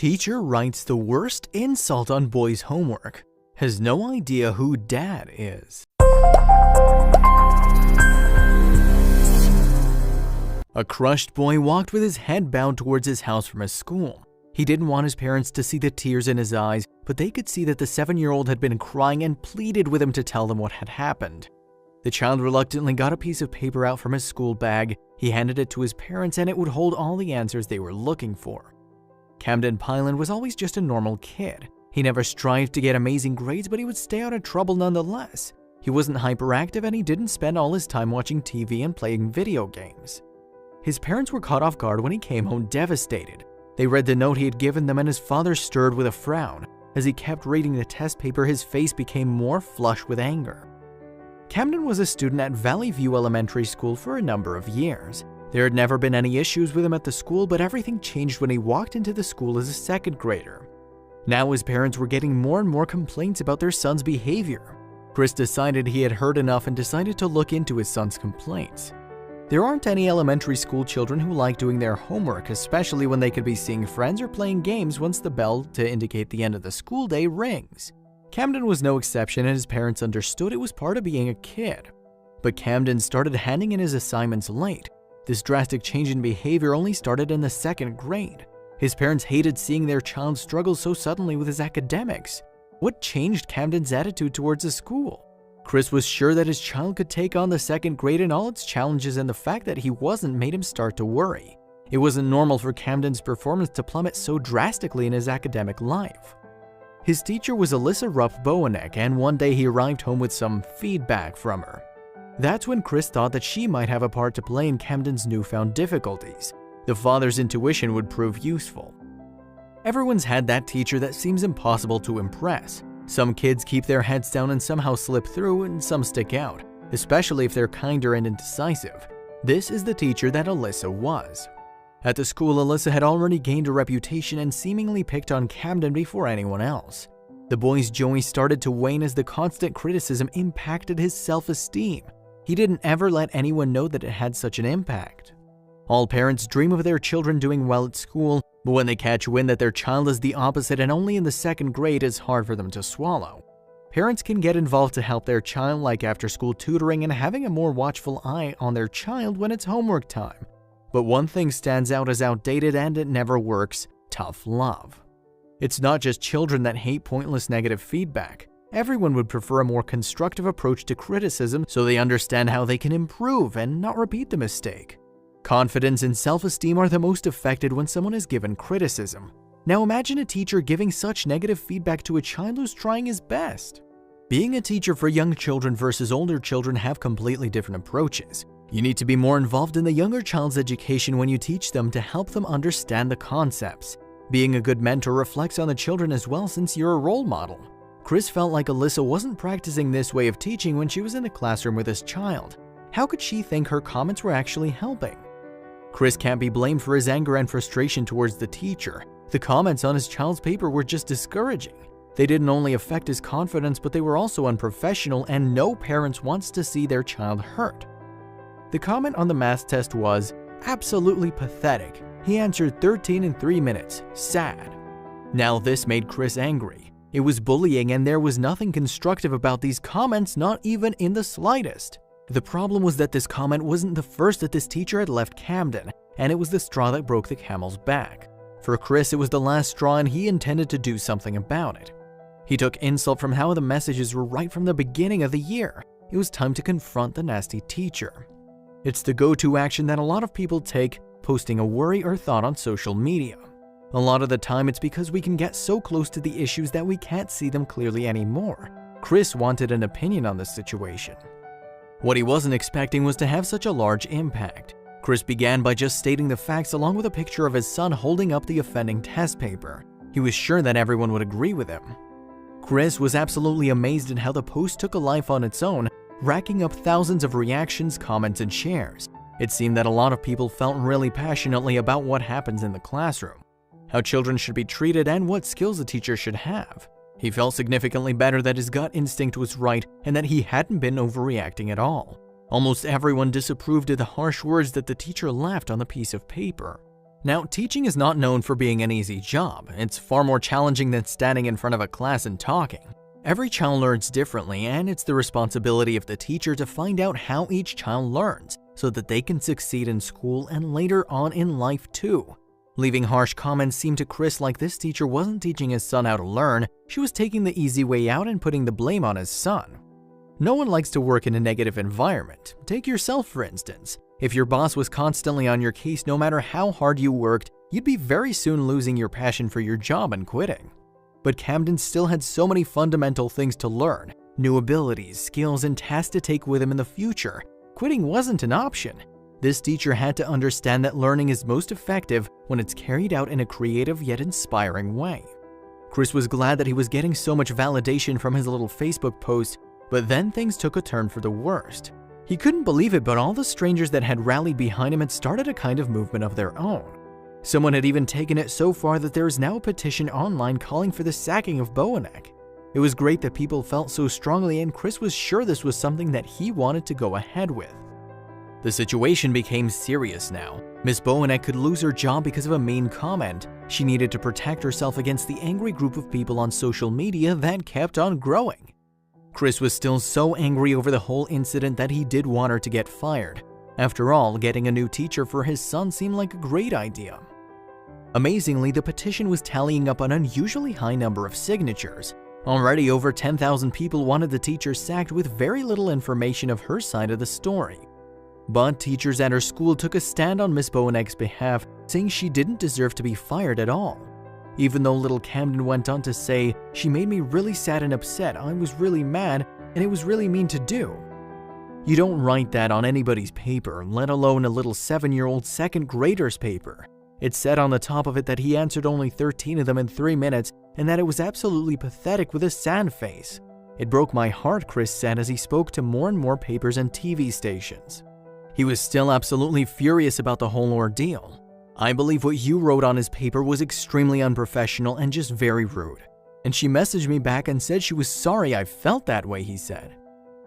Teacher writes the worst insult on boys' homework. Has no idea who dad is. A crushed boy walked with his head bowed towards his house from his school. He didn't want his parents to see the tears in his eyes, but they could see that the 7-year-old had been crying and pleaded with him to tell them what had happened. The child reluctantly got a piece of paper out from his school bag. He handed it to his parents, and it would hold all the answers they were looking for. Camden Pyland was always just a normal kid. He never strived to get amazing grades, but he would stay out of trouble nonetheless. He wasn't hyperactive, and he didn't spend all his time watching TV and playing video games. His parents were caught off guard when he came home devastated. They read the note he had given them, and his father stirred with a frown. As he kept reading the test paper, his face became more flushed with anger. Camden was a student at Valley View Elementary School for a number of years. There had never been any issues with him at the school, but everything changed when he walked into the school as a second grader. Now his parents were getting more and more complaints about their son's behavior. Chris decided he had heard enough and decided to look into his son's complaints. There aren't any elementary school children who like doing their homework, especially when they could be seeing friends or playing games once the bell to indicate the end of the school day rings. Camden was no exception, and his parents understood it was part of being a kid. But Camden started handing in his assignments late. This drastic change in behavior only started in the 2nd grade. His parents hated seeing their child struggle so suddenly with his academics. What changed Camden's attitude towards the school? Chris was sure that his child could take on the 2nd grade and all its challenges, and the fact that he wasn't made him start to worry. It wasn't normal for Camden's performance to plummet so drastically in his academic life. His teacher was Alyssa Rupp-Bowanek, and one day he arrived home with some feedback from her. That's when Chris thought that she might have a part to play in Camden's newfound difficulties. The father's intuition would prove useful. Everyone's had that teacher that seems impossible to impress. Some kids keep their heads down and somehow slip through, and some stick out, especially if they're kinder and indecisive. This is the teacher that Alyssa was. At the school, Alyssa had already gained a reputation and seemingly picked on Camden before anyone else. The boy's joy started to wane as the constant criticism impacted his self-esteem. He didn't ever let anyone know that it had such an impact. All parents dream of their children doing well at school, but when they catch wind that their child is the opposite and only in the 2nd grade, it's hard for them to swallow. Parents can get involved to help their child, like after-school tutoring and having a more watchful eye on their child when it's homework time. But one thing stands out as outdated, and it never works: tough love. It's not just children that hate pointless negative feedback. Everyone would prefer a more constructive approach to criticism so they understand how they can improve and not repeat the mistake. Confidence and self-esteem are the most affected when someone is given criticism. Now imagine a teacher giving such negative feedback to a child who's trying his best. Being a teacher for young children versus older children have completely different approaches. You need to be more involved in the younger child's education when you teach them to help them understand the concepts. Being a good mentor reflects on the children as well, since you're a role model. Chris felt like Alyssa wasn't practicing this way of teaching when she was in the classroom with his child. How could she think her comments were actually helping? Chris can't be blamed for his anger and frustration towards the teacher. The comments on his child's paper were just discouraging. They didn't only affect his confidence, but they were also unprofessional, and no parent wants to see their child hurt. The comment on the math test was absolutely pathetic. He answered 13 in 3 minutes. Sad. Now this made Chris angry. It was bullying, and there was nothing constructive about these comments, not even in the slightest. The problem was that this comment wasn't the first that this teacher had left Camden, and it was the straw that broke the camel's back. For Chris, it was the last straw, and he intended to do something about it. He took insult from how the messages were right from the beginning of the year. It was time to confront the nasty teacher. It's the go-to action that a lot of people take, posting a worry or thought on social media. A lot of the time, it's because we can get so close to the issues that we can't see them clearly anymore. Chris wanted an opinion on this situation. What he wasn't expecting was to have such a large impact. Chris began by just stating the facts along with a picture of his son holding up the offending test paper. He was sure that everyone would agree with him. Chris was absolutely amazed at how the post took a life on its own, racking up thousands of reactions, comments, and shares. It seemed that a lot of people felt really passionately about what happens in the classroom, how children should be treated, and what skills a teacher should have. He felt significantly better that his gut instinct was right and that he hadn't been overreacting at all. Almost everyone disapproved of the harsh words that the teacher left on the piece of paper. Now, teaching is not known for being an easy job. It's far more challenging than standing in front of a class and talking. Every child learns differently, and it's the responsibility of the teacher to find out how each child learns so that they can succeed in school and later on in life too. Leaving harsh comments seemed to Chris like this teacher wasn't teaching his son how to learn, she was taking the easy way out and putting the blame on his son. No one likes to work in a negative environment. Take yourself for instance. If your boss was constantly on your case no matter how hard you worked, you'd be very soon losing your passion for your job and quitting. But Camden still had so many fundamental things to learn, new abilities, skills, and tasks to take with him in the future. Quitting wasn't an option. This teacher had to understand that learning is most effective when it's carried out in a creative yet inspiring way. Chris was glad that he was getting so much validation from his little Facebook post, but then things took a turn for the worst. He couldn't believe it, but all the strangers that had rallied behind him had started a kind of movement of their own. Someone had even taken it so far that there is now a petition online calling for the sacking of Bowanek. It was great that people felt so strongly, and Chris was sure this was something that he wanted to go ahead with. The situation became serious now. Miss Bowanek could lose her job because of a mean comment. She needed to protect herself against the angry group of people on social media that kept on growing. Chris was still so angry over the whole incident that he did want her to get fired. After all, getting a new teacher for his son seemed like a great idea. Amazingly, the petition was tallying up an unusually high number of signatures. Already over 10,000 people wanted the teacher sacked with very little information of her side of the story. But teachers at her school took a stand on Miss Bowanek's behalf, saying she didn't deserve to be fired at all. Even though little Camden went on to say, "She made me really sad and upset, I was really mad, and it was really mean to do." You don't write that on anybody's paper, let alone a little 7-year-old second grader's paper. It said on the top of it that he answered only 13 of them in 3 minutes and that it was absolutely pathetic with a sad face. It broke my heart, Chris said as he spoke to more and more papers and TV stations. He was still absolutely furious about the whole ordeal. "I believe what you wrote on his paper was extremely unprofessional and just very rude." And she messaged me back and said she was sorry I felt that way, he said.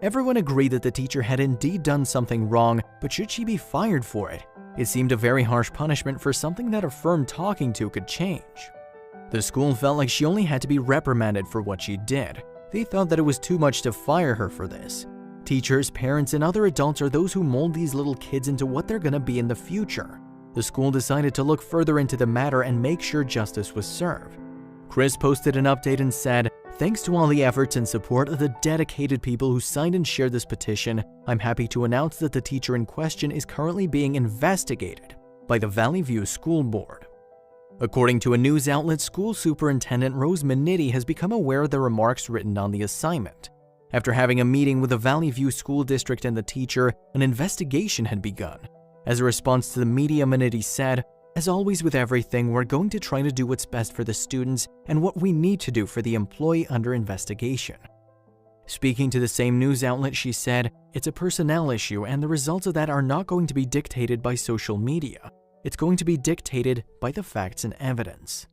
Everyone agreed that the teacher had indeed done something wrong, but should she be fired for it? It seemed a very harsh punishment for something that a firm talking to could change. The school felt like she only had to be reprimanded for what she did. They thought that it was too much to fire her for this. Teachers, parents, and other adults are those who mold these little kids into what they're gonna be in the future. The school decided to look further into the matter and make sure justice was served. Chris posted an update and said, "Thanks to all the efforts and support of the dedicated people who signed and shared this petition, I'm happy to announce that the teacher in question is currently being investigated by the Valley View School Board." According to a news outlet, School Superintendent Rose Minetti has become aware of the remarks written on the assignment. After having a meeting with the Valley View School District and the teacher, an investigation had begun. As a response to the media, Minetti said, "As always with everything, we're going to try to do what's best for the students and what we need to do for the employee under investigation." Speaking to the same news outlet, she said, "It's a personnel issue and the results of that are not going to be dictated by social media. It's going to be dictated by the facts and evidence."